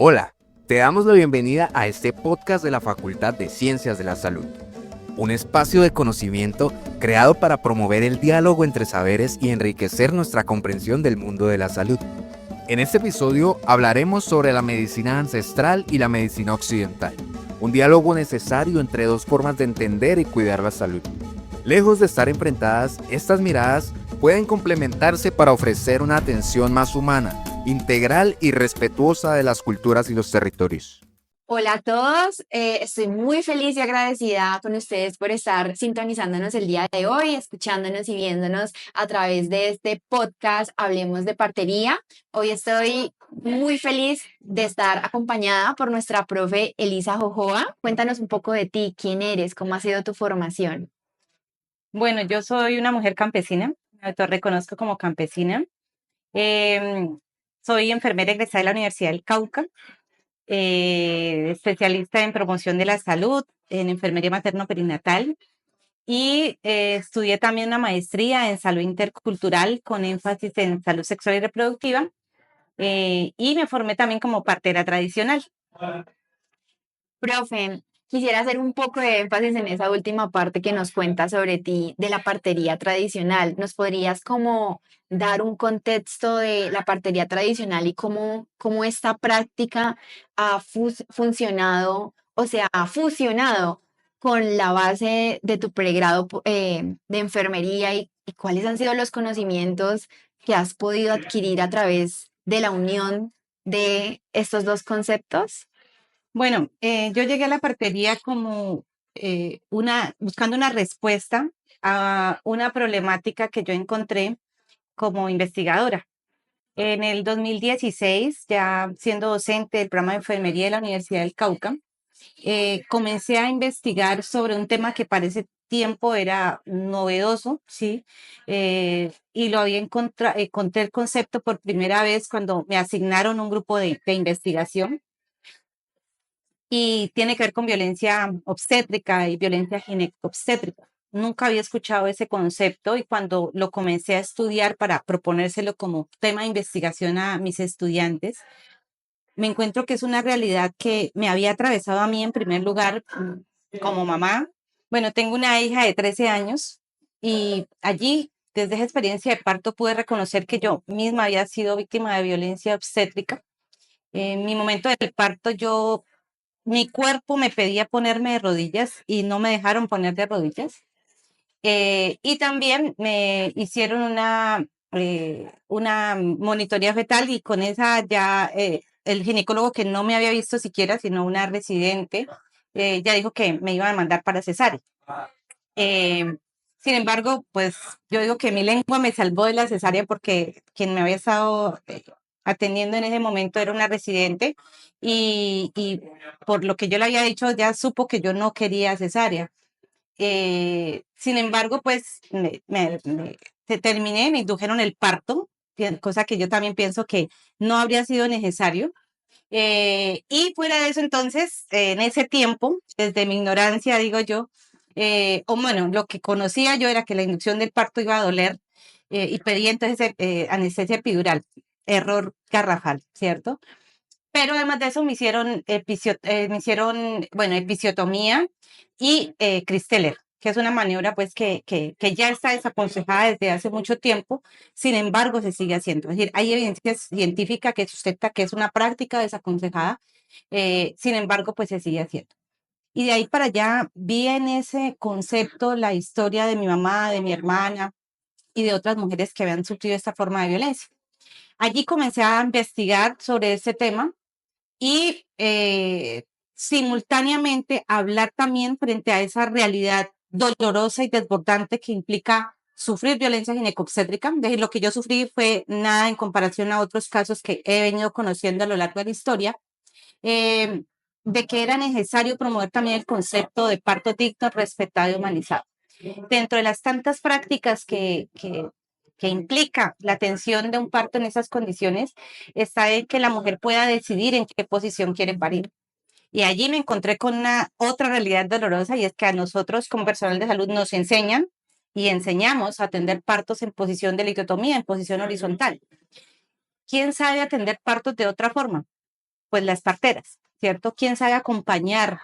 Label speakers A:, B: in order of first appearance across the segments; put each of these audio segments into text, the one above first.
A: Hola, te damos la bienvenida a este podcast de la Facultad de Ciencias de la Salud, un espacio de conocimiento creado para promover el diálogo entre saberes y enriquecer nuestra comprensión del mundo de la salud. En este episodio hablaremos sobre la medicina ancestral y la medicina occidental, un diálogo necesario entre dos formas de entender y cuidar la salud. Lejos de estar enfrentadas, estas miradas pueden complementarse para ofrecer una atención más humana, integral y respetuosa de las culturas y los territorios.
B: Hola a todos, estoy muy feliz y agradecida con ustedes por estar sintonizándonos el día de hoy, escuchándonos y viéndonos a través de este podcast Hablemos de Partería. Hoy estoy muy feliz de estar acompañada por nuestra profe Elisa Jojoa. Cuéntanos un poco de ti, quién eres, cómo ha sido tu formación.
C: Bueno, yo soy una mujer campesina, me autorreconozco como campesina. Em, Soy enfermera egresada de la Universidad del Cauca, especialista en promoción de la salud, en enfermería materno-perinatal y estudié también una maestría en salud intercultural con énfasis en salud sexual y reproductiva y me formé también como partera tradicional.
B: Profe, quisiera hacer un poco de énfasis en esa última parte que nos cuenta sobre ti de la partería tradicional. ¿Nos podrías como dar un contexto de la partería tradicional y cómo esta práctica ha funcionado, o sea, ha fusionado con la base de tu pregrado de enfermería y cuáles han sido los conocimientos que has podido adquirir a través de la unión de estos dos conceptos?
C: Bueno, yo llegué a la partería como buscando una respuesta a una problemática que yo encontré como investigadora. En el 2016, ya siendo docente del programa de enfermería de la Universidad del Cauca, comencé a investigar sobre un tema que para ese tiempo era novedoso, ¿sí? Y lo había encontré el concepto por primera vez cuando me asignaron un grupo de investigación y tiene que ver con violencia obstétrica y violencia ginecobstétrica. Nunca había escuchado ese concepto y cuando lo comencé a estudiar para proponérselo como tema de investigación a mis estudiantes, me encuentro que es una realidad que me había atravesado a mí en primer lugar como mamá. Bueno, tengo una hija de 13 años y allí, desde esa experiencia de parto, pude reconocer que yo misma había sido víctima de violencia obstétrica. En mi momento del parto, mi cuerpo me pedía ponerme de rodillas y no me dejaron poner de rodillas. Y también me hicieron una monitoría fetal y con esa ya el ginecólogo que no me había visto siquiera, sino una residente, ya dijo que me iba a mandar para cesárea. Eh, Sin embargo, pues yo digo que mi lengua me salvó de la cesárea porque quien me había estado atendiendo en ese momento era una residente y por lo que yo le había dicho ya supo que yo no quería cesárea. Sin embargo, pues terminé, me indujeron el parto, cosa que yo también pienso que no habría sido necesario. Y fuera de eso, entonces, en ese tiempo, desde mi ignorancia, digo yo, o bueno, lo que conocía yo era que la inducción del parto iba a doler y pedí entonces anestesia epidural, error garrafal, ¿cierto? Pero además de eso bueno, episiotomía y Cristeller, que es una maniobra pues que ya está desaconsejada desde hace mucho tiempo, sin embargo se sigue haciendo. Es decir, hay evidencia científica que sustenta que es una práctica desaconsejada, sin embargo pues se sigue haciendo. Y de ahí para allá vi en ese concepto la historia de mi mamá, de mi hermana y de otras mujeres que habían sufrido esta forma de violencia. Allí comencé a investigar sobre este tema y simultáneamente hablar también frente a esa realidad dolorosa y desbordante que implica sufrir violencia ginecobstétrica. Es decir, lo que yo sufrí fue nada en comparación a otros casos que he venido conociendo a lo largo de la historia, eh, de que era necesario promover también el concepto de parto digno, respetado y humanizado. Dentro de las tantas prácticas que implica la atención de un parto en esas condiciones, está el que la mujer pueda decidir en qué posición quiere parir. Y allí me encontré con una otra realidad dolorosa y es que a nosotros como personal de salud nos enseñan y enseñamos a atender partos en posición de litotomía, en posición horizontal. ¿Quién sabe atender partos de otra forma? Pues las parteras, ¿cierto? ¿Quién sabe acompañar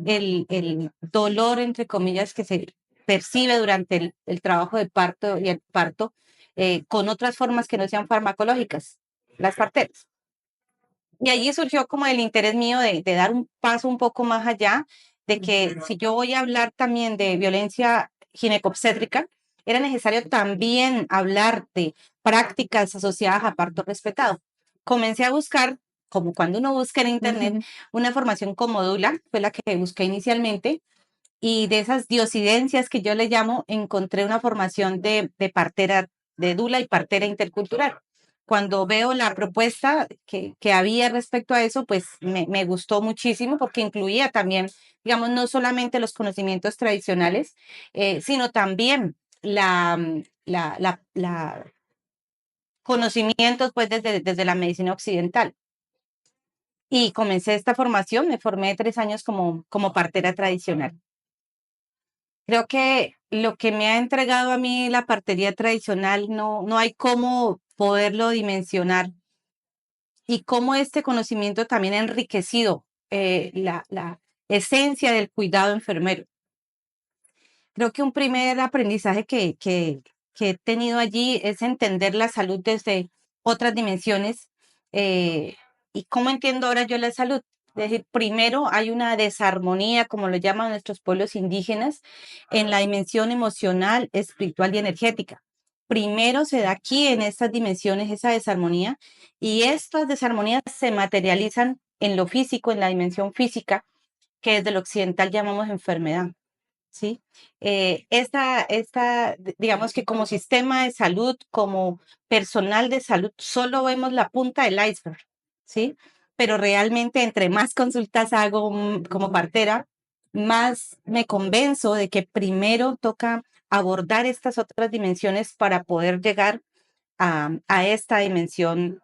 C: el dolor, entre comillas, que se percibe durante el trabajo de parto y el parto con otras formas que no sean farmacológicas? Las parteras. Y allí surgió como el interés mío de dar un paso un poco más allá, de que si yo voy a hablar también de violencia ginecobstétrica, era necesario también hablar de prácticas asociadas a parto respetado. Comencé a buscar, como cuando uno busca en internet, una formación como Dula, fue la que busqué inicialmente, y de esas diosidencias que yo le llamo, encontré una formación de partera, de Dula y partera intercultural. Cuando veo la propuesta que había respecto a eso, pues me gustó muchísimo porque incluía también, digamos, no solamente los conocimientos tradicionales, sino también la conocimientos pues desde la medicina occidental. Y comencé esta formación, me formé 3 años como partera tradicional. Creo que lo que me ha entregado a mí la partería tradicional no hay cómo poderlo dimensionar y cómo este conocimiento también ha enriquecido la esencia del cuidado enfermero. Creo que un primer aprendizaje que he tenido allí es entender la salud desde otras dimensiones. eh, ¿Y cómo entiendo ahora yo la salud? Es decir, primero hay una desarmonía, como lo llaman nuestros pueblos indígenas, en la dimensión emocional, espiritual y energética. Primero se da aquí en estas dimensiones esa desarmonía y estas desarmonías se materializan en lo físico, en la dimensión física, que desde lo occidental llamamos enfermedad. ¿Sí? Digamos que como sistema de salud, como personal de salud, solo vemos la punta del iceberg, ¿sí? Pero realmente entre más consultas hago como partera, más me convenzo de que primero toca abordar estas otras dimensiones para poder llegar a esta dimensión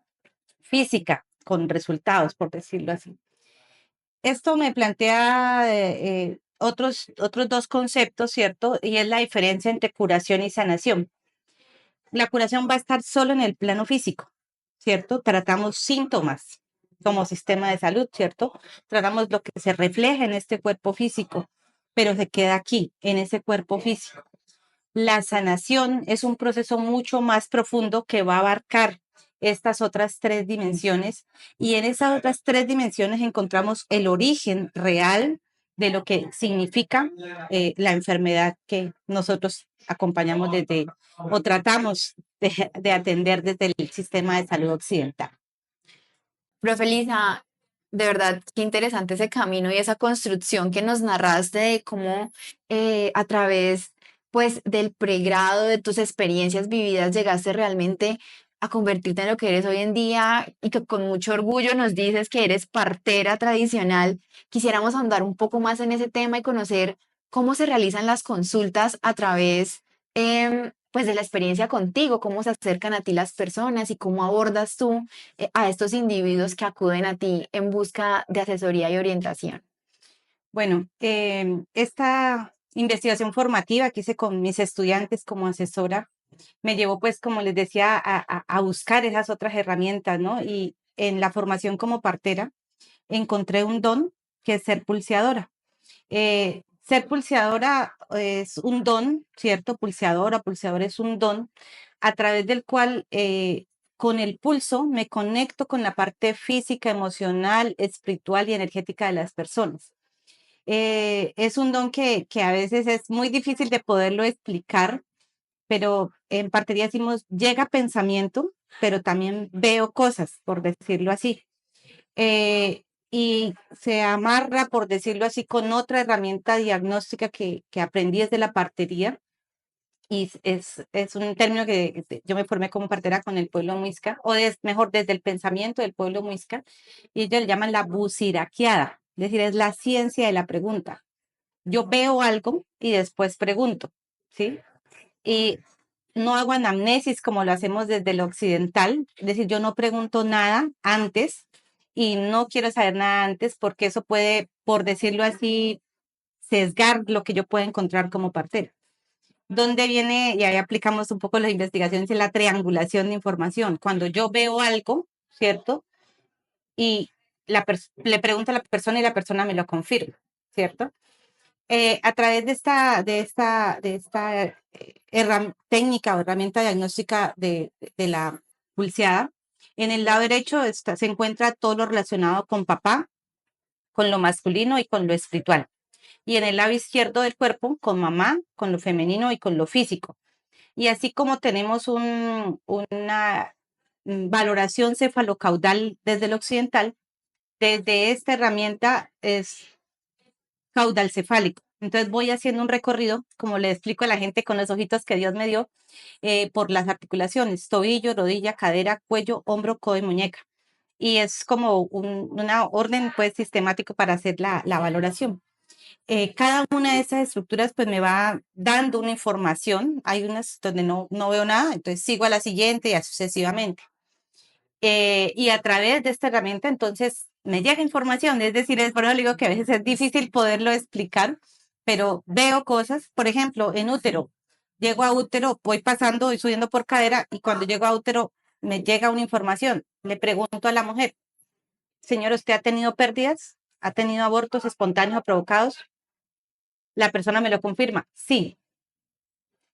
C: física con resultados, por decirlo así. Esto me plantea otros dos conceptos, ¿cierto? Y es la diferencia entre curación y sanación. La curación va a estar solo en el plano físico, ¿cierto? Tratamos síntomas como sistema de salud, ¿cierto? Tratamos lo que se refleja en este cuerpo físico, pero se queda aquí, en ese cuerpo físico. La sanación es un proceso mucho más profundo que va a abarcar estas otras 3 dimensiones y en esas otras 3 dimensiones encontramos el origen real de lo que significa la enfermedad que nosotros acompañamos desde o tratamos de atender desde el sistema de salud occidental.
B: Profe Lisa, de verdad, qué interesante ese camino y esa construcción que nos narraste de cómo a través pues del pregrado, de tus experiencias vividas, llegaste realmente a convertirte en lo que eres hoy en día y que con mucho orgullo nos dices que eres partera tradicional. Quisiéramos ahondar un poco más en ese tema y conocer cómo se realizan las consultas a través pues de la experiencia contigo, cómo se acercan a ti las personas y cómo abordas tú a estos individuos que acuden a ti en busca de asesoría y orientación?
C: Bueno, esta investigación formativa que hice con mis estudiantes como asesora me llevó, pues, como les decía, a buscar esas otras herramientas, ¿no? Y en la formación como partera encontré un don que es ser pulseadora. Ser pulseadora es un don, ¿cierto? Pulseadora, pulseador es un don a través del cual con el pulso me conecto con la parte física, emocional, espiritual y energética de las personas. Es un don que a veces es muy difícil de poderlo explicar, pero en partería decimos, llega pensamiento, pero también veo cosas, por decirlo así. Y se amarra, por decirlo así, con otra herramienta diagnóstica que aprendí desde la partería. Y es un término que yo me formé como partera con el pueblo muisca, o mejor, desde el pensamiento del pueblo muisca, y ellos le llaman la buciraqueada, es decir, es la ciencia de la pregunta. Yo veo algo y después pregunto, ¿sí? Y no hago anamnesis como lo hacemos desde lo occidental, es decir, yo no pregunto nada antes y no quiero saber nada antes porque eso puede, por decirlo así, sesgar lo que yo pueda encontrar como partera. ¿Dónde viene? Y ahí aplicamos un poco las investigaciones en la triangulación de información. Cuando yo veo algo, ¿cierto? Y le pregunto a la persona y la persona me lo confirma, ¿cierto? A través de esta técnica o herramienta diagnóstica de la pulseada, en el lado derecho se encuentra todo lo relacionado con papá, con lo masculino y con lo espiritual. Y en el lado izquierdo del cuerpo, con mamá, con lo femenino y con lo físico. Y así como tenemos una valoración cefalocaudal desde el occidental, desde esta herramienta es caudal cefálico. Entonces voy haciendo un recorrido, como le explico a la gente con los ojitos que Dios me dio, por las articulaciones, tobillo, rodilla, cadera, cuello, hombro, codo y muñeca. Y es como una orden pues sistemático para hacer la valoración. Cada una de esas estructuras pues me va dando una información. Hay unas donde no veo nada, entonces sigo a la siguiente y así sucesivamente. Y a través de esta herramienta entonces me llega información, es decir, es por eso digo que a veces es difícil poderlo explicar, pero veo cosas, por ejemplo, en útero, llego a útero, voy pasando y subiendo por cadera y cuando llego a útero me llega una información, le pregunto a la mujer, señor, ¿usted ha tenido pérdidas? ¿Ha tenido abortos espontáneos o provocados? La persona me lo confirma, sí.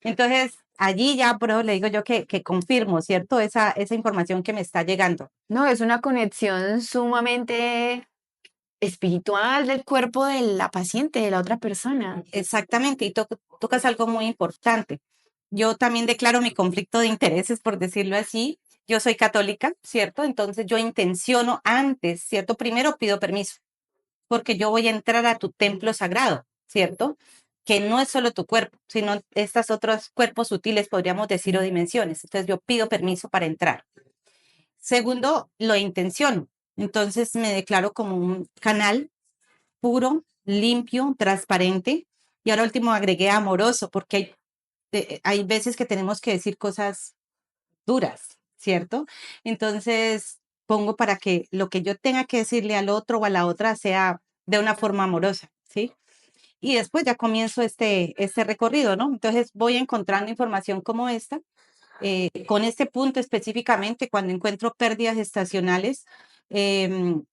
C: Entonces, allí ya, pero le digo yo que confirmo, ¿cierto? Esa información que me está llegando.
B: No, es una conexión sumamente espiritual del cuerpo de la paciente, de la otra persona.
C: Exactamente, y tocas algo muy importante. Yo también declaro mi conflicto de intereses, por decirlo así. Yo soy católica, ¿cierto? Entonces yo intenciono antes, ¿cierto? Primero pido permiso, porque yo voy a entrar a tu templo sagrado, ¿cierto? Que no es solo tu cuerpo, sino estos otros cuerpos sutiles, podríamos decir, o dimensiones. Entonces yo pido permiso para entrar. Segundo, lo intenciono. Entonces me declaro como un canal puro, limpio, transparente. Y ahora último agregué amoroso, porque hay veces que tenemos que decir cosas duras, ¿cierto? Entonces pongo para que lo que yo tenga que decirle al otro o a la otra sea de una forma amorosa, ¿sí? Y después ya comienzo este recorrido, ¿no? Entonces voy encontrando información como esta. Con este punto específicamente, cuando encuentro pérdidas estacionales,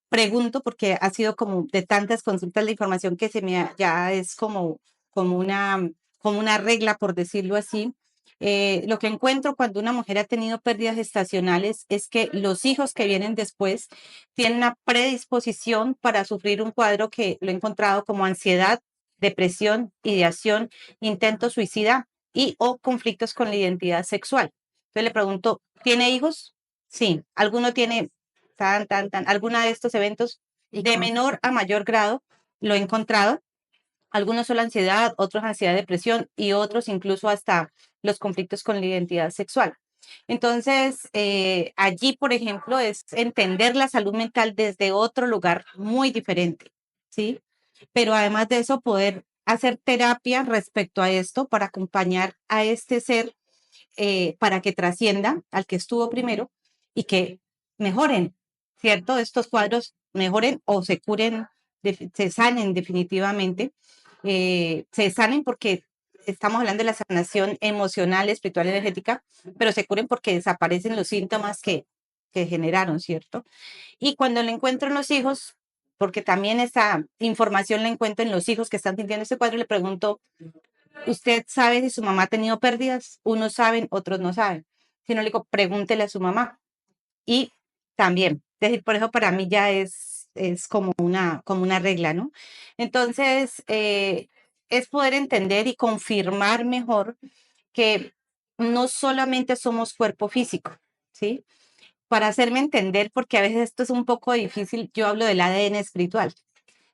C: pregunto porque ha sido como de tantas consultas la información que ya es como una regla, por decirlo así. Lo que encuentro cuando una mujer ha tenido pérdidas estacionales es que los hijos que vienen después tienen una predisposición para sufrir un cuadro que lo he encontrado como ansiedad, depresión, ideación, intento suicida y o conflictos con la identidad sexual. Entonces le pregunto, ¿tiene hijos? Sí. ¿Alguno tiene alguna de estos eventos
B: Y
C: de
B: con-
C: menor a mayor grado? Lo he encontrado. Algunos solo ansiedad, otros ansiedad, depresión y otros incluso hasta los conflictos con la identidad sexual. Entonces, allí, por ejemplo, es entender la salud mental desde otro lugar muy diferente, ¿sí? Pero además de eso, poder hacer terapia respecto a esto para acompañar a este ser para que trascienda al que estuvo primero y que mejoren, ¿cierto? Estos cuadros mejoren o se curen, se sanen definitivamente, se sanen porque estamos hablando de la sanación emocional, espiritual, energética, pero se curen porque desaparecen los síntomas que generaron, ¿cierto? Y cuando lo encuentro en los hijos, porque también esa información la encuentro en los hijos que están sintiendo este cuadro, le pregunto, ¿usted sabe si su mamá ha tenido pérdidas? Unos saben, otros no saben. Si no le digo, pregúntele a su mamá. Y también, es decir, por eso para mí ya es como una regla, ¿no? Entonces, es poder entender y confirmar mejor que no solamente somos cuerpo físico, ¿sí? Para hacerme entender, porque a veces esto es un poco difícil, yo hablo del ADN espiritual.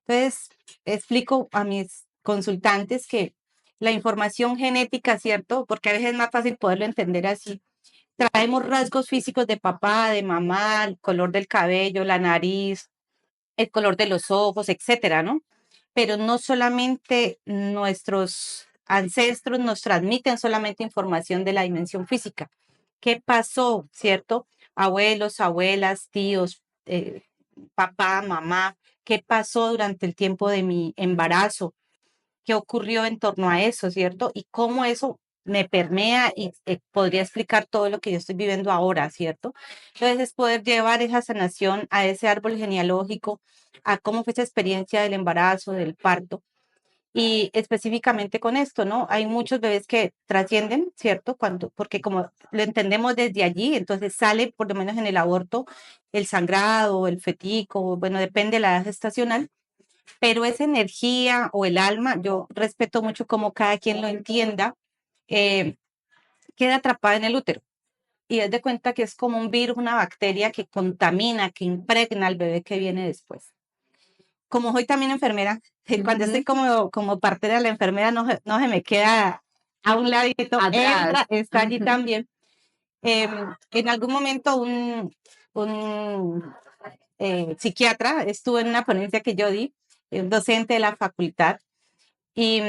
C: Entonces, explico a mis consultantes que la información genética, ¿cierto? Porque a veces es más fácil poderlo entender así. Traemos rasgos físicos de papá, de mamá, el color del cabello, la nariz, el color de los ojos, etcétera, ¿no? Pero no solamente nuestros ancestros nos transmiten solamente información de la dimensión física. ¿Qué pasó, cierto? Abuelos, abuelas, tíos, papá, mamá, ¿qué pasó durante el tiempo de mi embarazo? ¿Qué ocurrió en torno a eso, cierto? Y cómo eso me permea y podría explicar todo lo que yo estoy viviendo ahora, ¿cierto? Entonces es poder llevar esa sanación a ese árbol genealógico, a cómo fue esa experiencia del embarazo, del parto. Y específicamente con esto, ¿no? Hay muchos bebés que trascienden, ¿cierto? Porque como lo entendemos desde allí, entonces sale, por lo menos en el aborto, el sangrado, el fetico, bueno, depende de la edad gestacional, pero esa energía o el alma, yo respeto mucho cómo cada quien lo entienda, eh, queda atrapada en el útero. Y es de cuenta que es como un virus, una bacteria que contamina, que impregna al bebé que viene después. Como soy también enfermera, cuando estoy como partera de la enfermera, no se me queda a un ladito,
B: Atrás.
C: está allí también. En algún momento un psiquiatra estuvo en una ponencia que yo di, un docente de la facultad, y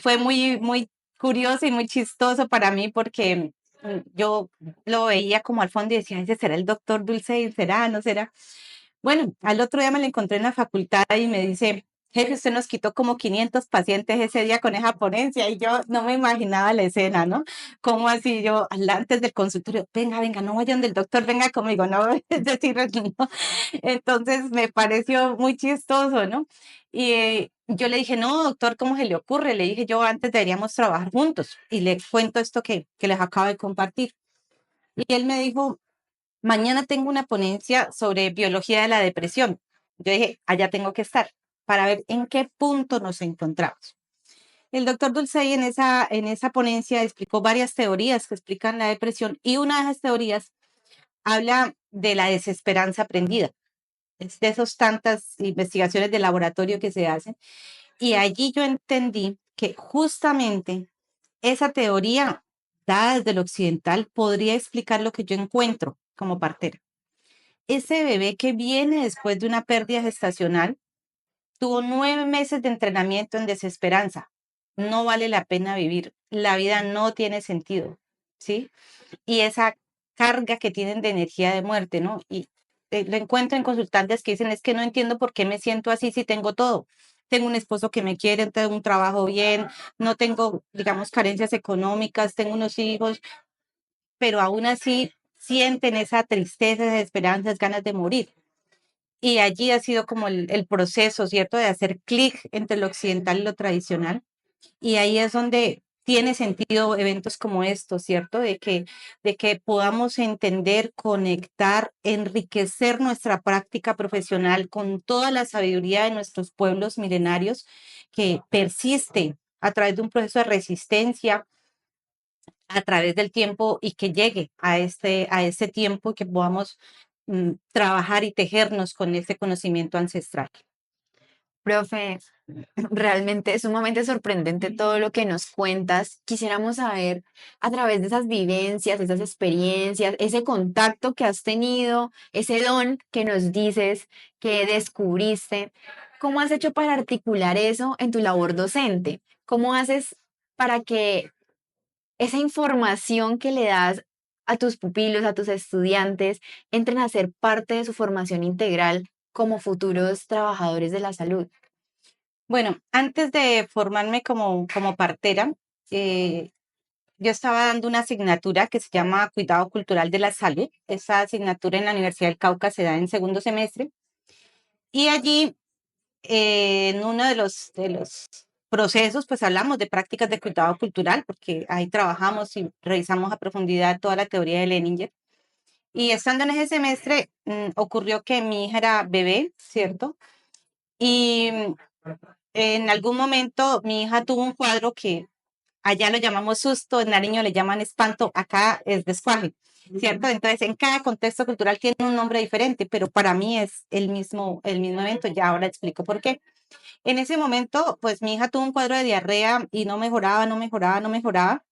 C: fue muy curioso y muy chistoso para mí porque yo lo veía como al fondo y decía, ese será el doctor Dulce, será, no será. Bueno, al otro día me lo encontré en la facultad y me dice, jefe, usted nos quitó como 500 pacientes ese día con esa ponencia y yo no me imaginaba la escena, ¿no? Como así yo, antes del consultorio, venga, no vayan del doctor, venga conmigo, ¿no? Es decir, no. Entonces me pareció muy chistoso, ¿no? Y yo le dije, no, doctor, ¿cómo se le ocurre? Le dije, yo antes deberíamos trabajar juntos y le cuento esto que les acabo de compartir. Y él me dijo, mañana tengo una ponencia sobre biología de la depresión. Yo dije, allá tengo que estar para ver en qué punto nos encontramos. El doctor Dulcey en esa ponencia explicó varias teorías que explican la depresión y una de esas teorías habla de la desesperanza aprendida. Es de esas tantas investigaciones de laboratorio que se hacen. Y allí yo entendí que justamente esa teoría, dada desde lo occidental, podría explicar lo que yo encuentro como partera. Ese bebé que viene después de una pérdida gestacional tuvo 9 meses de entrenamiento en desesperanza. No vale la pena vivir. La vida no tiene sentido, ¿sí? Y esa carga que tienen de energía de muerte, ¿no? Y lo encuentro en consultantes que dicen, es que no entiendo por qué me siento así si tengo todo. Tengo un esposo que me quiere, tengo un trabajo bien, no tengo, digamos, carencias económicas, tengo unos hijos, pero aún así sienten esa tristeza, esa esperanza, esas ganas de morir. Y allí ha sido como el proceso, ¿cierto?, de hacer clic entre lo occidental y lo tradicional. Y ahí es donde tiene sentido eventos como estos, ¿cierto? De que podamos entender, conectar, enriquecer nuestra práctica profesional con toda la sabiduría de nuestros pueblos milenarios que persiste a través de un proceso de resistencia, a través del tiempo y que llegue a este tiempo y que podamos trabajar y tejernos con ese conocimiento ancestral.
B: Profe, realmente es sumamente sorprendente todo lo que nos cuentas. Quisiéramos saber a través de esas vivencias, esas experiencias, ese contacto que has tenido, ese don que nos dices que descubriste, ¿cómo has hecho para articular eso en tu labor docente? ¿Cómo haces para que esa información que le das a tus pupilos, a tus estudiantes, entren a ser parte de su formación integral como futuros trabajadores de la salud?
C: Bueno, antes de formarme como partera, eh, yo estaba dando una asignatura que se llama Cuidado Cultural de la Salud. Esa asignatura en la Universidad del Cauca se da en segundo semestre. Y allí, en uno de los procesos, pues hablamos de prácticas de cuidado cultural, porque ahí trabajamos y revisamos a profundidad toda la teoría de Leninger. Y estando en ese semestre, ocurrió que mi hija era bebé, ¿cierto? Y en algún momento mi hija tuvo un cuadro que allá lo llamamos susto, en Nariño le llaman espanto, acá es descuaje, ¿cierto? Entonces, en cada contexto cultural tiene un nombre diferente, pero para mí es el mismo evento, ya ahora explico por qué. En ese momento, pues mi hija tuvo un cuadro de diarrea y no mejoraba, no mejoraba, no mejoraba.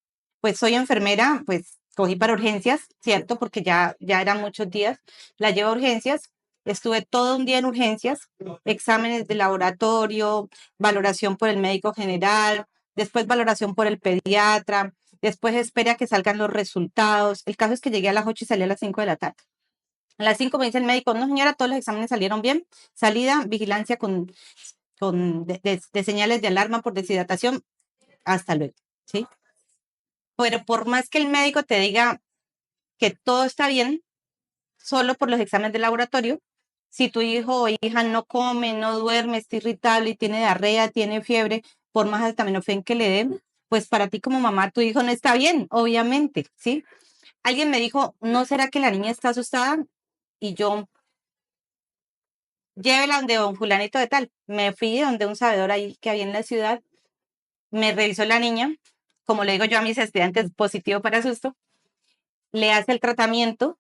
C: Pues soy enfermera, pues cogí para urgencias, ¿cierto? Porque ya eran muchos días. La llevo a urgencias. Estuve todo un día en urgencias, exámenes de laboratorio, valoración por el médico general, después valoración por el pediatra, después espera que salgan los resultados. El caso es que llegué a las 8 y salí a las 5 de la tarde. A las 5 me dice el médico, no señora, todos los exámenes salieron bien. Salida, vigilancia con de señales de alarma por deshidratación, hasta luego, ¿sí? pero por más que el médico te diga que todo está bien, solo por los exámenes de laboratorio, si tu hijo o hija no come, no duerme, está irritable y tiene diarrea, tiene fiebre, por más acetaminofén que le den, pues para ti como mamá, tu hijo no está bien, obviamente, ¿sí? Alguien me dijo, ¿no será que la niña está asustada? Y yo, llévela donde don fulanito de tal. Me fui donde un sabedor ahí que había en la ciudad, me revisó la niña, como le digo yo a mis estudiantes, positivo para susto, le hace el tratamiento,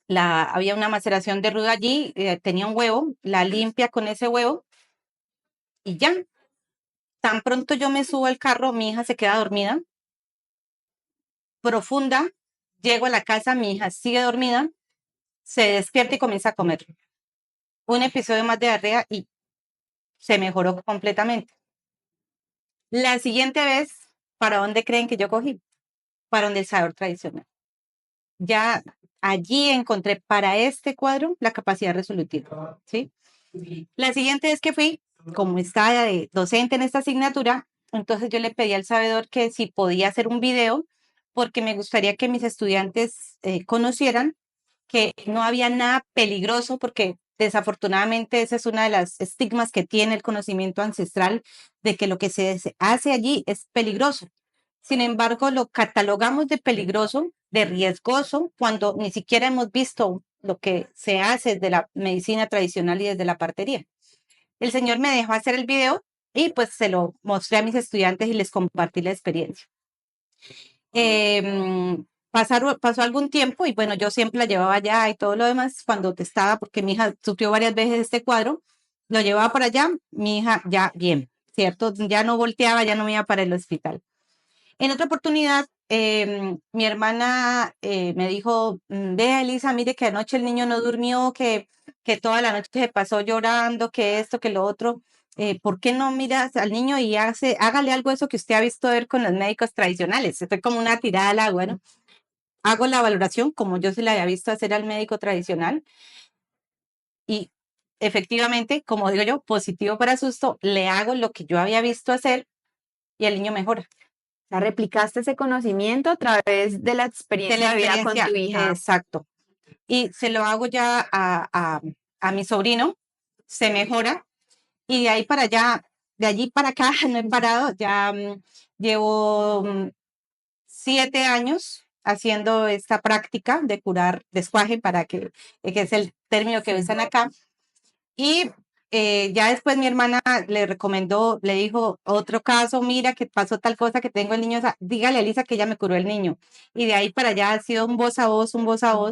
C: había una maceración de ruda allí, tenía un huevo, la limpia con ese huevo y ya. Tan pronto yo me subo al carro, mi hija se queda dormida, profunda, llego a la casa, mi hija sigue dormida, se despierta y comienza a comer. Un episodio más de diarrea y se mejoró completamente. La siguiente vez, ¿para dónde creen que yo cogí? Para donde el sabor tradicional. Ya allí encontré para este cuadro la capacidad resolutiva, ¿sí? La siguiente vez que fui, como estaba de docente en esta asignatura, entonces yo le pedí al sabedor que si podía hacer un video, porque me gustaría que mis estudiantes conocieran que no había nada peligroso, porque desafortunadamente esa es una de las estigmas que tiene el conocimiento ancestral, de que lo que se hace allí es peligroso. Sin embargo, lo catalogamos de peligroso, de riesgoso, cuando ni siquiera hemos visto lo que se hace desde la medicina tradicional y desde la partería. El señor me dejó hacer el video y pues se lo mostré a mis estudiantes y les compartí la experiencia. Pasó algún tiempo y bueno, yo siempre la llevaba allá y todo lo demás cuando testaba, porque mi hija sufrió varias veces este cuadro, lo llevaba para allá, mi hija ya bien, ¿cierto? Ya no volteaba, ya no me iba para el hospital. En otra oportunidad, mi hermana me dijo, vea Elisa, mire que anoche el niño no durmió, que toda la noche se pasó llorando, que esto, que lo otro. ¿Por qué no miras al niño y hágale algo eso que usted ha visto ver con los médicos tradicionales? Fue como una tirada al agua, ¿no? Hago la valoración como yo se la había visto hacer al médico tradicional y efectivamente, como digo yo, positivo para susto, le hago lo que yo había visto hacer y el niño mejora.
B: O sea, replicaste ese conocimiento a través de la
C: De
B: experiencia
C: la
B: de vida con
C: experiencia,
B: tu hija.
C: exacto. Y se lo hago ya a mi sobrino, se mejora y de ahí para allá, de allí para acá no he parado, ya llevo 7 años haciendo esta práctica de curar descuaje, que es el término que usan acá. Y ya después mi hermana le recomendó, le dijo, otro caso, mira que pasó tal cosa que tengo el niño, o sea, dígale a Elisa que ella me curó el niño. Y de ahí para allá ha sido un voz a voz,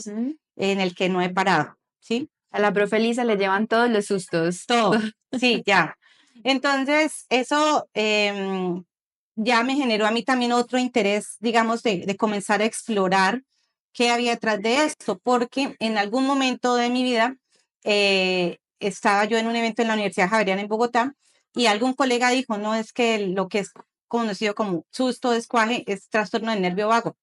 C: en el que no he parado, ¿sí?
B: A la profe Elisa le llevan todos los sustos.
C: Todo, sí, ya. Entonces, eso ya me generó a mí también otro interés, digamos, de comenzar a explorar qué había detrás de esto, porque en algún momento de mi vida estaba yo en un evento en la Universidad Javeriana en Bogotá y algún colega dijo, no, es que lo que es conocido como susto, descuaje, es trastorno del nervio vago.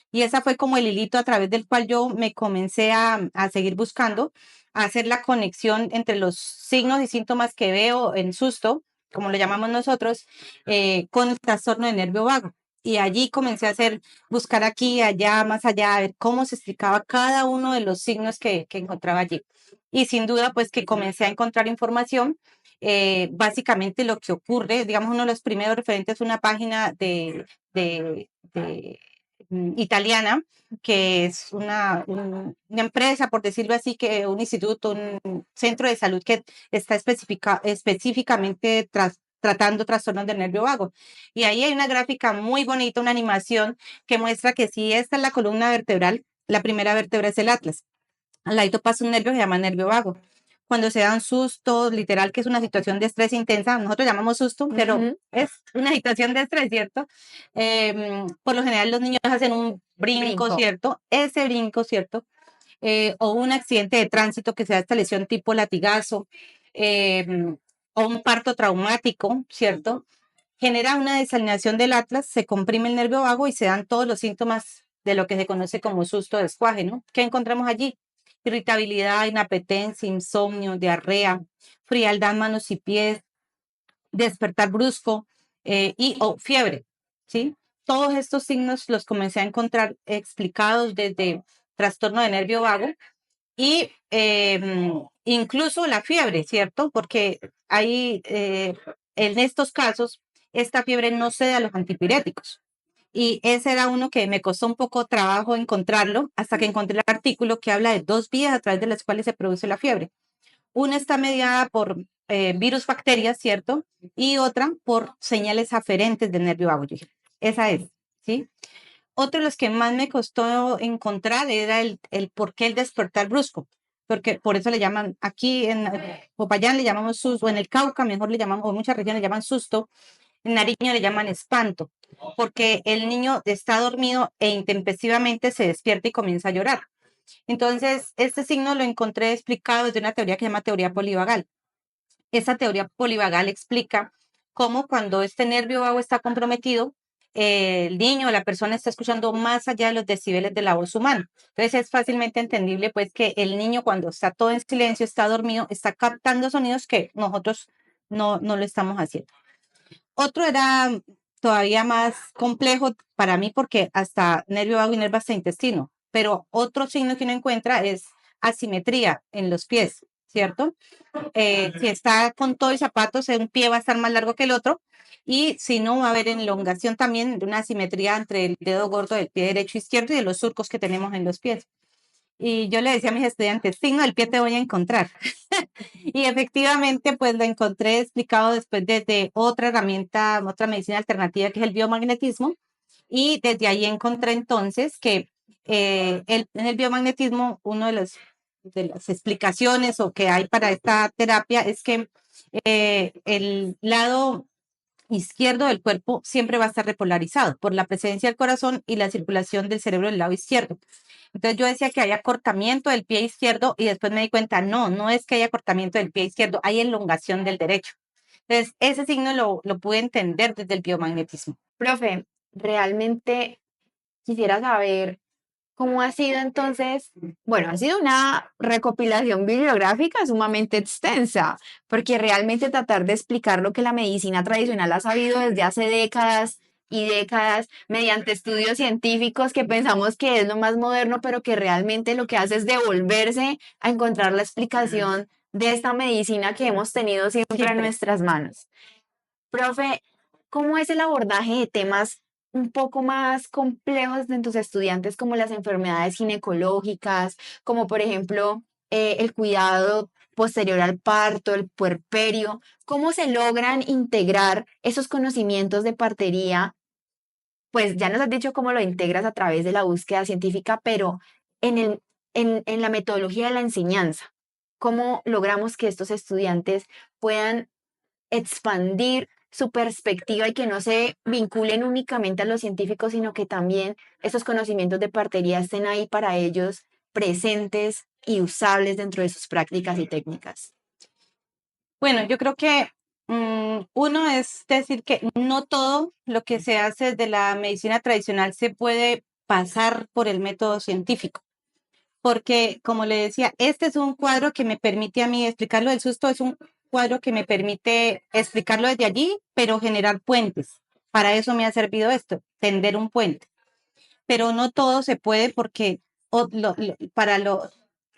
C: Y esa fue como el hilito a través del cual yo me comencé a seguir buscando, a hacer la conexión entre los signos y síntomas que veo en susto, como lo llamamos nosotros, con el trastorno de nervio vago. Y allí comencé a buscar aquí, allá, más allá, a ver cómo se explicaba cada uno de los signos que encontraba allí. Y sin duda, pues que comencé a encontrar información. Básicamente lo que ocurre, digamos, uno de los primeros referentes es una página de italiana, que es una empresa, por decirlo así, que un instituto, un centro de salud que está específicamente tratando trastornos del nervio vago. Y ahí hay una gráfica muy bonita, una animación que muestra que si esta es la columna vertebral, la primera vértebra es el atlas. Al ladito pasa un nervio que se llama nervio vago. Cuando se dan sustos, literal, que es una situación de estrés intensa, nosotros llamamos susto, pero es una situación de estrés, ¿cierto? Por lo general los niños hacen un brinco, ¿cierto? Ese brinco, ¿cierto? O un accidente de tránsito que sea esta lesión tipo latigazo, o un parto traumático, ¿cierto? Genera una desalineación del atlas, se comprime el nervio vago y se dan todos los síntomas de lo que se conoce como susto de descuaje, ¿no? ¿Qué encontramos allí? Irritabilidad, inapetencia, insomnio, diarrea, frialdad en manos y pies, despertar brusco o fiebre, ¿sí? todos estos signos los comencé a encontrar explicados desde trastorno de nervio vago y incluso la fiebre, ¿cierto? Porque hay, en estos casos, esta fiebre no cede a los antipiréticos. Y ese era uno que me costó un poco trabajo encontrarlo hasta que encontré el artículo que habla de dos vías a través de las cuales se produce la fiebre. Una está mediada por virus, bacterias, ¿cierto? Y otra por señales aferentes del nervio vago. Yo dije, esa es, ¿sí? Otro de los que más me costó encontrar era el por qué el despertar brusco, porque por eso le llaman, aquí en Popayán le llamamos susto, o en el Cauca mejor le llamamos, o en muchas regiones le llaman susto, en Nariño le llaman espanto, porque el niño está dormido e intempestivamente se despierta y comienza a llorar. Entonces, este signo lo encontré explicado desde una teoría que se llama teoría polivagal. Esa teoría polivagal explica cómo cuando este nervio vago está comprometido, el niño o la persona está escuchando más allá de los decibeles de la voz humana. Entonces es fácilmente entendible pues que el niño cuando está todo en silencio, está dormido, está captando sonidos que nosotros no lo estamos haciendo. Otro era todavía más complejo para mí porque hasta nervio vago y nervio hasta intestino, pero otro signo que uno encuentra es asimetría en los pies, ¿cierto? Si está con todo el zapato, un pie va a estar más largo que el otro y si no va a haber elongación también de una asimetría entre el dedo gordo del pie derecho e izquierdo y de los surcos que tenemos en los pies. Y yo le decía a mis estudiantes, signo del pie te voy a encontrar. Y efectivamente, pues lo encontré explicado después desde otra herramienta, otra medicina alternativa que es el biomagnetismo. Y desde ahí encontré entonces que en el biomagnetismo, uno de las explicaciones o que hay para esta terapia es que el lado izquierdo del cuerpo siempre va a estar repolarizado por la presencia del corazón y la circulación del cerebro del lado izquierdo. Entonces yo decía que hay acortamiento del pie izquierdo y después me di cuenta, no es que haya acortamiento del pie izquierdo, hay elongación del derecho. Entonces ese signo lo pude entender desde el biomagnetismo.
B: Profe, realmente quisiera saber cómo ha sido entonces, bueno, ha sido una recopilación bibliográfica sumamente extensa, porque realmente tratar de explicar lo que la medicina tradicional ha sabido desde hace décadas y décadas mediante estudios científicos que pensamos que es lo más moderno, pero que realmente lo que hace es devolverse a encontrar la explicación de esta medicina que hemos tenido siempre en nuestras manos. Profe, ¿cómo es el abordaje de temas un poco más complejos de tus estudiantes como las enfermedades ginecológicas, como por ejemplo el cuidado posterior al parto, el puerperio? ¿Cómo se logran integrar esos conocimientos de partería? Pues ya nos has dicho cómo lo integras a través de la búsqueda científica, pero en en la metodología de la enseñanza, ¿cómo logramos que estos estudiantes puedan expandir su perspectiva y que no se vinculen únicamente a los científicos, sino que también esos conocimientos de partería estén ahí para ellos presentes y usables dentro de sus prácticas y técnicas?
C: Bueno, yo creo que uno es decir que no todo lo que se hace de la medicina tradicional se puede pasar por el método científico. Porque, como le decía, este es un cuadro que me permite a mí explicarlo del susto, es un cuadro que me permite explicarlo desde allí, pero generar puentes. Para eso me ha servido esto, tender un puente. Pero no todo se puede porque para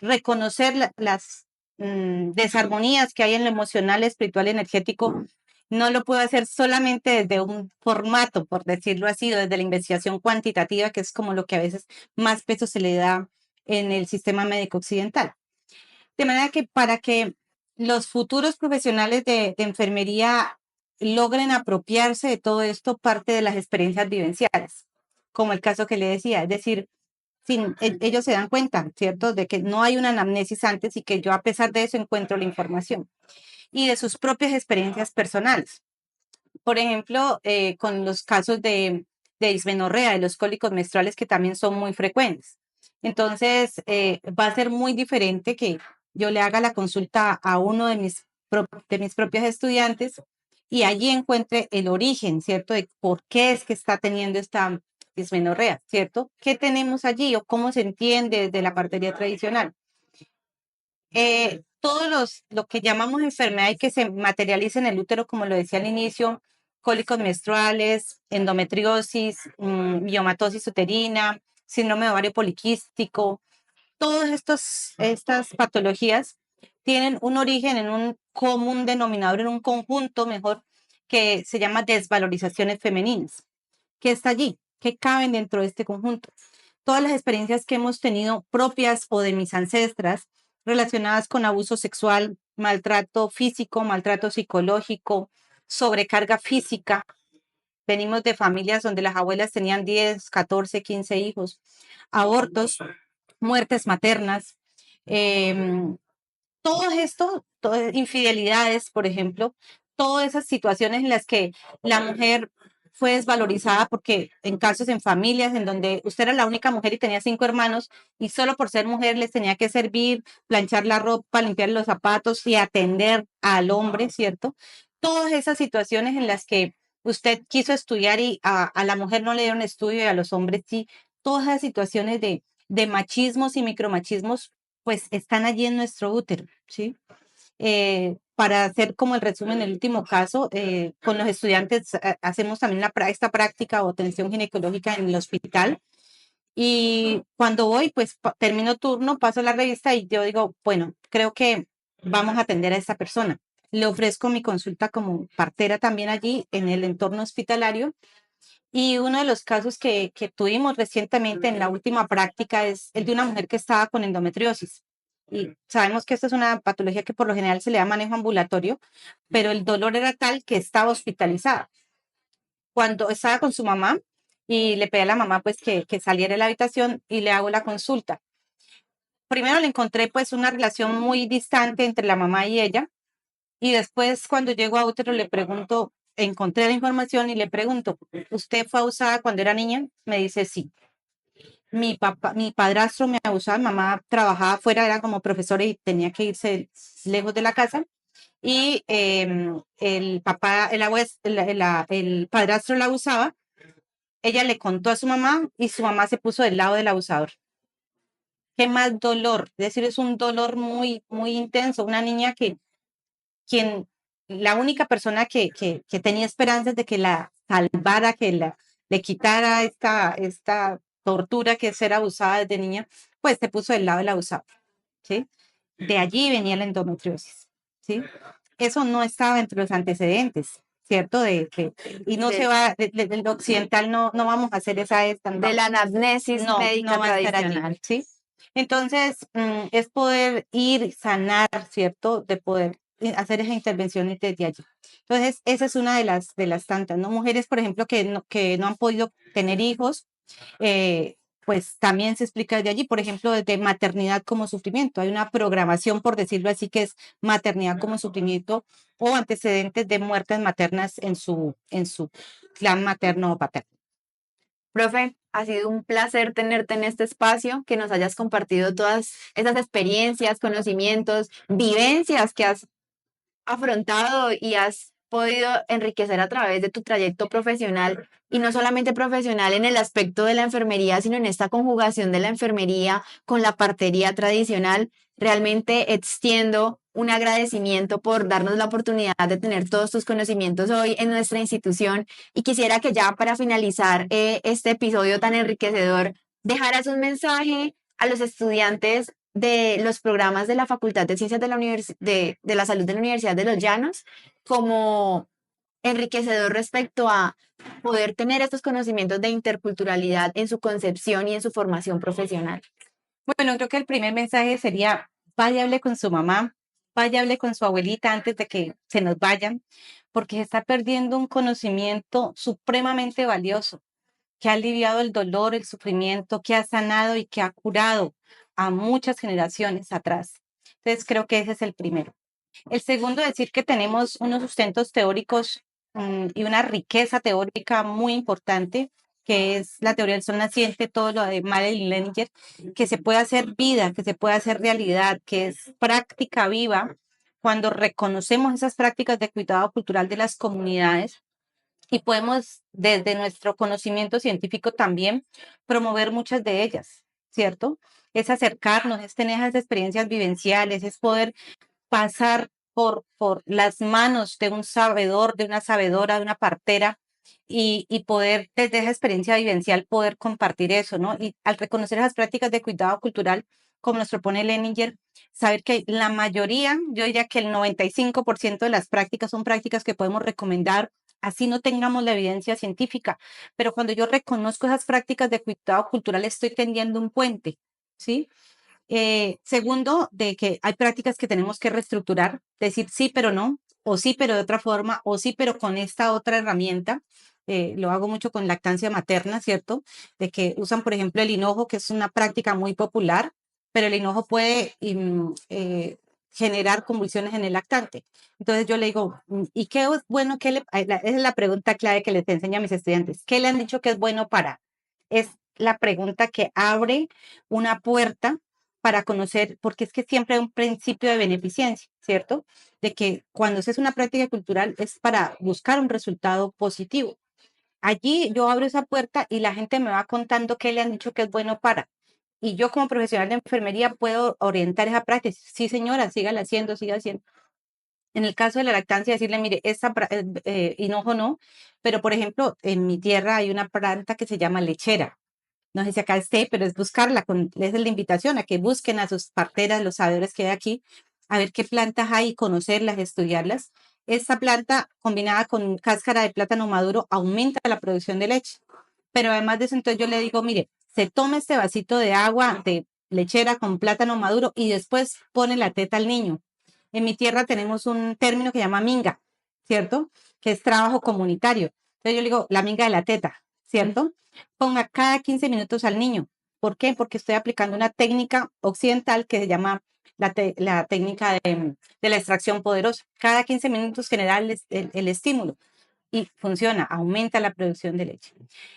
C: reconocer las desarmonías que hay en lo emocional, espiritual, energético, no lo puedo hacer solamente desde un formato, por decirlo así, o desde la investigación cuantitativa, que es como lo que a veces más peso se le da en el sistema médico occidental. De manera que para que los futuros profesionales de enfermería logren apropiarse de todo esto, parte de las experiencias vivenciales, como el caso que le decía, es decir, ellos se dan cuenta, ¿cierto?, de que no hay una anamnesis antes y que yo a pesar de eso encuentro la información y de sus propias experiencias personales. Por ejemplo, con los casos de dismenorrea, de los cólicos menstruales que también son muy frecuentes. Entonces, va a ser muy diferente que yo le haga la consulta a uno de mis propios estudiantes y allí encuentre el origen, ¿cierto? De por qué es que está teniendo esta dismenorrea, ¿cierto? ¿Qué tenemos allí o cómo se entiende desde la partería tradicional? Lo que llamamos enfermedad y que se materializa en el útero, como lo decía al inicio, cólicos menstruales, endometriosis, miomatosis uterina, síndrome de ovario poliquístico. Todas estas patologías tienen un origen en un común denominador, en un conjunto mejor, que se llama desvalorizaciones femeninas. ¿Qué está allí? ¿Qué caben dentro de este conjunto? Todas las experiencias que hemos tenido propias o de mis ancestras relacionadas con abuso sexual, maltrato físico, maltrato psicológico, sobrecarga física. Venimos de familias donde las abuelas tenían 10, 14, 15 hijos, abortos, muertes maternas, todo esto, infidelidades, por ejemplo, todas esas situaciones en las que la mujer fue desvalorizada porque en casos en familias en donde usted era la única mujer y tenía 5 hermanos y solo por ser mujer les tenía que servir, planchar la ropa, limpiar los zapatos y atender al hombre, ¿cierto? Todas esas situaciones en las que usted quiso estudiar y a la mujer no le dieron estudio y a los hombres sí, todas esas situaciones de machismos y micromachismos pues están allí en nuestro útero, ¿sí? Para hacer como el resumen, el último caso, con los estudiantes hacemos también esta práctica o atención ginecológica en el hospital y cuando voy, pues termino turno, paso la revista y yo digo, bueno, creo que vamos a atender a esta persona. Le ofrezco mi consulta como partera también allí en el entorno hospitalario y uno de los casos que tuvimos recientemente en la última práctica es el de una mujer que estaba con endometriosis. Y sabemos que esta es una patología que por lo general se le da manejo ambulatorio, pero el dolor era tal que estaba hospitalizada. Cuando estaba con su mamá y le pedí a la mamá pues que saliera de la habitación y le hago la consulta. Primero le encontré pues una relación muy distante entre la mamá y ella y después cuando llego a útero le pregunto, encontré la información y le pregunto, ¿usted fue abusada cuando era niña? Me dice sí. Mi padrastro me abusaba, mi mamá trabajaba afuera, era como profesora y tenía que irse lejos de la casa. Y el papá, el padrastro la abusaba. Ella le contó a su mamá y su mamá se puso del lado del abusador. ¿Qué más dolor? Es decir, es un dolor muy, muy intenso. Una niña quien la única persona que tenía esperanzas de que la salvara, le quitara esta tortura que es ser abusada desde niña, pues se puso del lado del abusador, ¿sí? De allí venía la endometriosis, ¿sí? Eso no estaba entre los antecedentes, ¿cierto? Y no se va, del occidental no vamos a hacer esta,
B: De la anamnesis médica
C: no va a estar allí,
B: tradicional.
C: ¿sí? Entonces, es poder ir, sanar, ¿cierto? De poder hacer esas intervenciones desde allí. Entonces, esa es una de las tantas, ¿no? Mujeres, por ejemplo, que no han podido tener hijos, pues también se explica desde allí, por ejemplo, desde maternidad como sufrimiento. Hay una programación, por decirlo así, que es maternidad como sufrimiento o antecedentes de muertes maternas en su clan materno o paterno.
B: Profe, ha sido un placer tenerte en este espacio, que nos hayas compartido todas esas experiencias, conocimientos, vivencias que has afrontado y has podido enriquecer a través de tu trayecto profesional y no solamente profesional en el aspecto de la enfermería, sino en esta conjugación de la enfermería con la partería tradicional. Realmente extiendo un agradecimiento por darnos la oportunidad de tener todos tus conocimientos hoy en nuestra institución y quisiera que ya para finalizar este episodio tan enriquecedor dejaras un mensaje a los estudiantes de los programas de la Facultad de Ciencias de la Salud de la Universidad de Los Llanos como enriquecedor respecto a poder tener estos conocimientos de interculturalidad en su concepción y en su formación profesional.
C: Bueno, creo que el primer mensaje sería, vaya hable con su mamá, vaya hable con su abuelita antes de que se nos vayan, porque se está perdiendo un conocimiento supremamente valioso, que ha aliviado el dolor, el sufrimiento, que ha sanado y que ha curado a muchas generaciones atrás. Entonces, creo que ese es el primero. El segundo, decir que tenemos unos sustentos teóricos y una riqueza teórica muy importante, que es la teoría del sol naciente, todo lo de Madeline Leninger, que se puede hacer vida, que se puede hacer realidad, que es práctica viva cuando reconocemos esas prácticas de cuidado cultural de las comunidades y podemos desde nuestro conocimiento científico también promover muchas de ellas, ¿cierto? Es acercarnos, es tener esas experiencias vivenciales, es poder pasar por las manos de un sabedor, de una sabedora, de una partera, y poder desde esa experiencia vivencial poder compartir eso, ¿no? Y al reconocer esas prácticas de cuidado cultural, como nos propone Leninger, saber que la mayoría, yo diría que el 95% de las prácticas son prácticas que podemos recomendar, así no tengamos la evidencia científica, pero cuando yo reconozco esas prácticas de cuidado cultural, estoy tendiendo un puente, ¿sí? Segundo, de que hay prácticas que tenemos que reestructurar, decir sí, pero no, o sí, pero de otra forma, o sí, pero con esta otra herramienta. Lo hago mucho con lactancia materna, ¿cierto? De que usan, por ejemplo, el hinojo, que es una práctica muy popular, pero el hinojo puede generar convulsiones en el lactante. Entonces yo le digo, ¿y qué es bueno? Esa es la pregunta clave que les enseño a mis estudiantes. ¿Qué le han dicho que es bueno para? Es la pregunta que abre una puerta para conocer, porque es que siempre hay un principio de beneficencia, ¿cierto? De que cuando se hace una práctica cultural es para buscar un resultado positivo. Allí yo abro esa puerta y la gente me va contando qué le han dicho que es bueno para. Y yo como profesional de enfermería puedo orientar esa práctica. Sí, señora, sígala haciendo, siga haciendo. En el caso de la lactancia, decirle, mire, hinojo no, pero por ejemplo, en mi tierra hay una planta que se llama lechera. No sé si acá esté, pero es buscarla, es la invitación a que busquen a sus parteras, los sabedores que hay aquí, a ver qué plantas hay, conocerlas, estudiarlas. Esta planta combinada con cáscara de plátano maduro aumenta la producción de leche. Pero además de eso, entonces yo le digo, mire, se toma este vasito de agua de lechera con plátano maduro y después pone la teta al niño. En mi tierra tenemos un término que se llama minga, ¿cierto? Que es trabajo comunitario. Entonces yo le digo, la minga de la teta, ¿cierto? Ponga cada 15 minutos al niño. ¿Por qué? Porque estoy aplicando una técnica occidental que se llama la técnica de la extracción poderosa. Cada 15 minutos genera el estímulo y funciona, aumenta la producción de leche.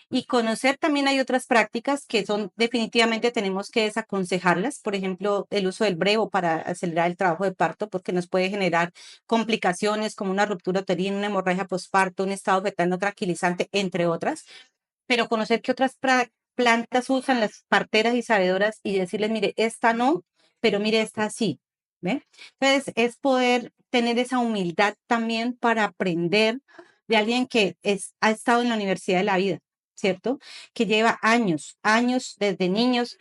C: Y conocer también hay otras prácticas que son definitivamente tenemos que desaconsejarlas, por ejemplo, el uso del brevo para acelerar el trabajo de parto, porque nos puede generar complicaciones como una ruptura uterina, una hemorragia postparto, un estado fetal no tranquilizante, entre otras. Pero conocer qué otras plantas usan las parteras y sabedoras y decirles, mire, esta no, pero mire, esta sí. ¿Ve? Entonces, es poder tener esa humildad también para aprender de alguien que ha estado en la universidad de la vida, ¿cierto? Que lleva años, años desde niños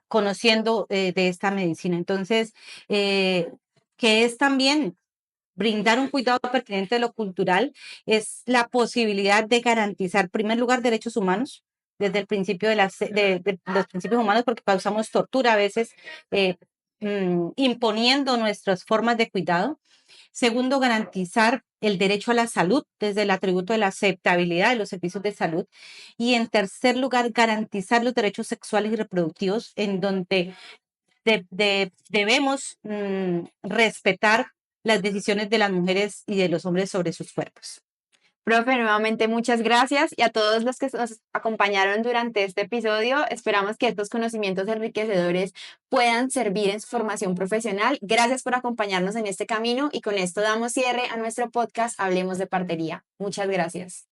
C: conociendo de esta medicina. Entonces, que es también brindar un cuidado pertinente de lo cultural, es la posibilidad de garantizar, en primer lugar, derechos humanos, desde el principio de los principios humanos, porque causamos tortura a veces, imponiendo nuestras formas de cuidado. Segundo, garantizar el derecho a la salud desde el atributo de la aceptabilidad de los servicios de salud. Y en tercer lugar, garantizar los derechos sexuales y reproductivos en donde debemos respetar las decisiones de las mujeres y de los hombres sobre sus cuerpos.
B: Profe, nuevamente muchas gracias y a todos los que nos acompañaron durante este episodio. Esperamos que estos conocimientos enriquecedores puedan servir en su formación profesional. Gracias por acompañarnos en este camino y con esto damos cierre a nuestro podcast Hablemos de Partería. Muchas gracias.